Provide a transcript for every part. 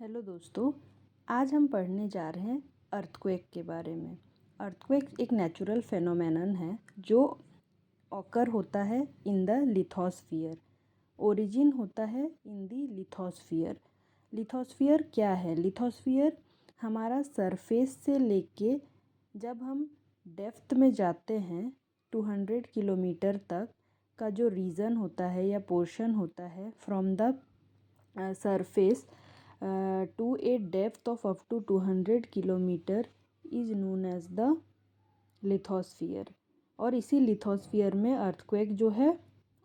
Hello दोस्तों, आज हम पढ़ने जा रहे हैं अर्थक्वेक के बारे में। अर्थक्वेक एक नेचुरल फेनोमेनन है जो ऑकर होता है इन द लिथोस्फियर। ओरिजिन होता है इन द लिथोस्फियर। लिथोस्फियर क्या है? लिथोस्फियर हमारा सरफेस से लेके जब हम डेप्थ में जाते हैं 200 किलोमीटर तक का जो रीजन होता है या पोर्शन होता है from the surface to a depth of up to 200 kilometre is known as the lithosphere. और इसी लिथोस्फियर में अर्थक्वेक जो है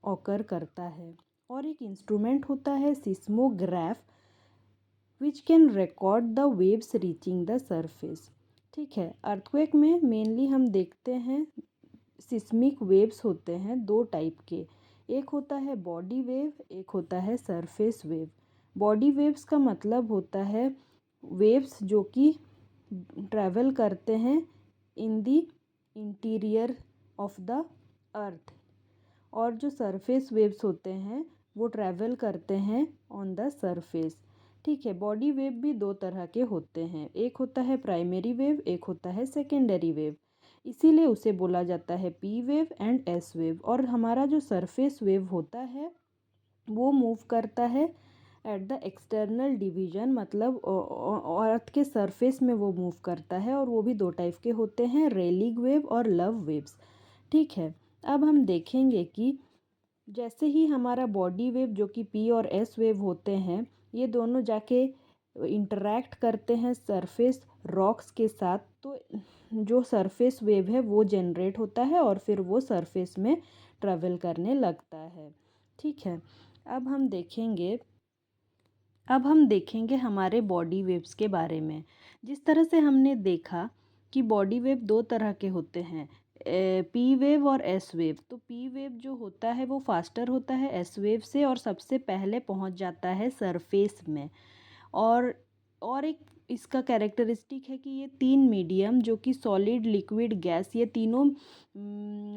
ऑकर करता है। और एक इंस्ट्रूमेंट होता है seismograph which can record the waves reaching the surface. ठीक है, अर्थक्वेक में मेनली हम देखते हैं सिस्मिक वेव्स होते हैं दो टाइप के। एक होता है बॉडी वेव, एक होता है सरफेस वेव। बॉडी वेव्स का मतलब होता है वेव्स जो कि ट्रैवल करते हैं in the interior of the earth. और जो सरफेस वेव्स होते हैं वो ट्रैवल करते हैं ऑन द सरफेस। ठीक है, बॉडी वेव भी दो तरह के होते हैं, एक होता है प्राइमरी वेव, एक होता है सेकेंडरी वेव। इसीलिए उसे बोला जाता है P wave and S wave. और हमारा जो सरफेस वेव होता है वो मूव करता है एट द एक्सटर्नल डिवीजन, मतलब अर्थ के सरफेस में वो मूव करता है। और वो भी दो टाइप के होते हैं, रेलिग वेव और लव वेव्स। ठीक है, अब हम देखेंगे कि जैसे ही हमारा बॉडी वेव जो कि पी और एस वेव होते हैं, ये दोनों जाके इंटरैक्ट करते हैं सरफेस रॉक्स के साथ, तो जो सरफेस वेव है वो जनरेट होता है और फिर वो सरफेस में ट्रैवल करने लगता है। ठीक है, अब हम देखेंगे हमारे बॉडी वेव्स के बारे में। जिस तरह से हमने देखा कि बॉडी वेव दो तरह के होते हैं, पी वेव और एस वेव। तो पी वेव जो होता है वो फास्टर होता है एस वेव से और सबसे पहले पहुंच जाता है सरफेस में। और एक इसका कैरेक्टरिस्टिक है कि ये तीन मीडियम जो कि सॉलिड, लिक्विड, गैस, ये तीनों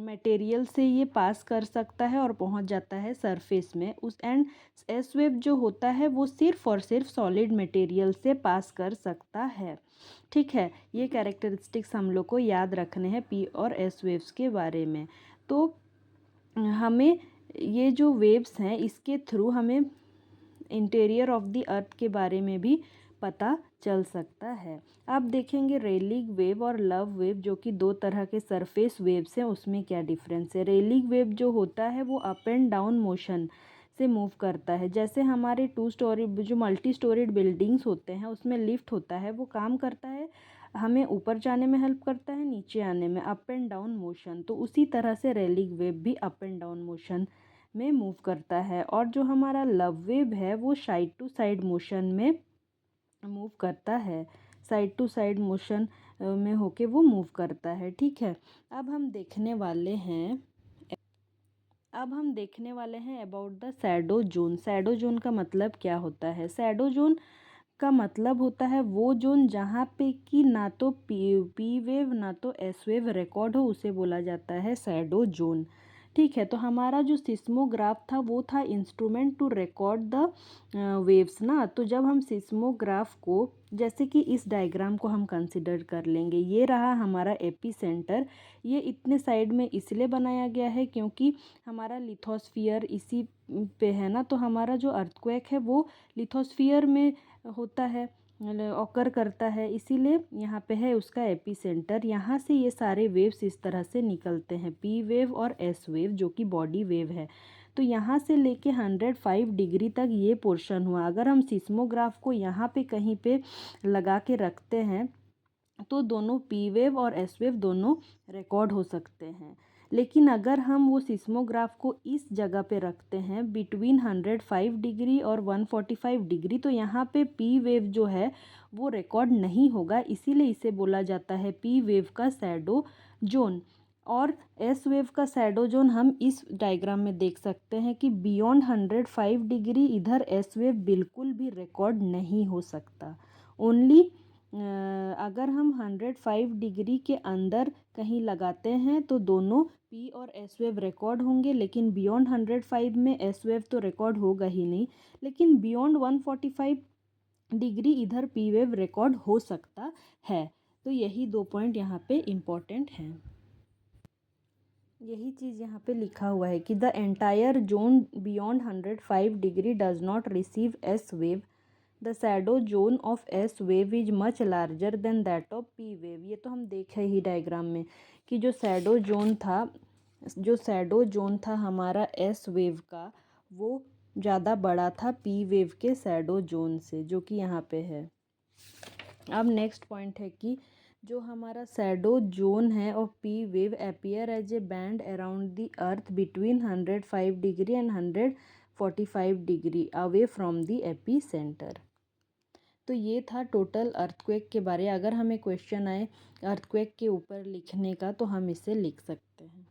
मटेरियल से ये पास कर सकता है और पहुंच जाता है सरफेस में। उस एंड एस वेव जो होता है वो सिर्फ और सिर्फ सॉलिड मटेरियल से पास कर सकता है। ठीक है, ये कैरेक्टरिस्टिक्स हम लोग को याद रखने हैं पी और एस वेव्स के बारे में। तो हमें ये जो वेव्स हैं इसके थ्रू हमें इंटीरियर ऑफ द अर्थ के बारे में भी पता चल सकता है। अब देखेंगे रेलिग वेव और लव वेव, जो कि दो तरह के सरफेस वेव्स हैं, उसमें क्या डिफरेंस है। रेलिग वेव जो होता है वो अप एंड डाउन मोशन से मूव करता है। जैसे हमारे टू स्टोरी जो मल्टी स्टोरीड बिल्डिंग्स होते हैं उसमें लिफ्ट होता है, वो काम करता है हमें ऊपर जाने में हेल्प करता है, नीचे आने में, अप एंड डाउन मोशन। तो उसी तरह से रेलिग वेव भी अप एंड डाउन मोशन में मूव करता है। और जो हमारा लव वेव है वो साइड टू साइड मोशन में मूव करता है, साइड टू साइड मोशन में होके वो मूव करता है। ठीक है, अब हम देखने वाले हैं about the shadow zone. Shadow zone का मतलब क्या होता है? शैडो जोन का मतलब होता है वो जोन जहाँ पे कि ना तो पी वेव ना तो एस वेव रिकॉर्ड हो, उसे बोला जाता है शैडो जोन। ठीक है, तो हमारा जो सिस्मोग्राफ था वो था instrument to record the waves ना। तो जब हम सिस्मोग्राफ को, जैसे कि इस डायग्राम को हम कंसिडर कर लेंगे, ये रहा हमारा एपी सेंटर। ये इतने साइड में इसलिए बनाया गया है क्योंकि हमारा लिथोस्फियर इसी पे है ना। तो हमारा जो अर्थक्वेक है वो लिथोस्फियर में होता है, ऑकर करता है, इसीलिए यहाँ पे है उसका एपी सेंटर। यहाँ से ये सारे वेव्स इस तरह से निकलते हैं, पी वेव और एस वेव जो कि बॉडी वेव है। तो यहाँ से लेके 105 डिग्री तक ये पोर्शन हुआ। अगर हम सिस्मोग्राफ को यहाँ पे कहीं पे लगा के रखते हैं तो दोनों पी वेव और एस वेव दोनों रिकॉर्ड हो सकते हैं। लेकिन अगर हम वो सिस्मोग्राफ को इस जगह पे रखते हैं बिटवीन 105 डिग्री और 145 डिग्री, तो यहाँ पे पी वेव जो है वो रिकॉर्ड नहीं होगा। इसीलिए इसे बोला जाता है पी वेव का शैडो जोन। और एस वेव का शैडो जोन हम इस डायग्राम में देख सकते हैं कि बियॉन्ड 105 डिग्री इधर एस वेव बिल्कुल भी रिकॉर्ड नहीं हो सकता। ओनली अगर हम 105 डिग्री के अंदर कहीं लगाते हैं तो दोनों पी और एस वेव रिकॉर्ड होंगे, लेकिन बियॉन्ड 105 में एस वेव तो रिकॉर्ड होगा ही नहीं। लेकिन बियॉन्ड 145 डिग्री इधर पी वेव रिकॉर्ड हो सकता है। तो यही 2 पॉइंट यहाँ पे इम्पोर्टेंट हैं। यही चीज़ यहाँ पे लिखा हुआ है कि the entire zone beyond 105 degree does not receive S wave, the shadow zone of S wave is much larger than that of P wave. ये तो हम देखे ही डायग्राम में कि जो शैडो जोन था हमारा एस वेव का, वो ज़्यादा बड़ा था पी वेव के शैडो जोन से, जो कि यहाँ पे है। अब नेक्स्ट पॉइंट है कि जो हमारा शैडो जोन है और P wave appear as a band around the earth between 105 degree and 145 degree away from the epicentre. तो ये था टोटल अर्थक्वेक के बारे। अगर हमें क्वेश्चन आए अर्थक्वेक के ऊपर लिखने का तो हम इसे लिख सकते हैं।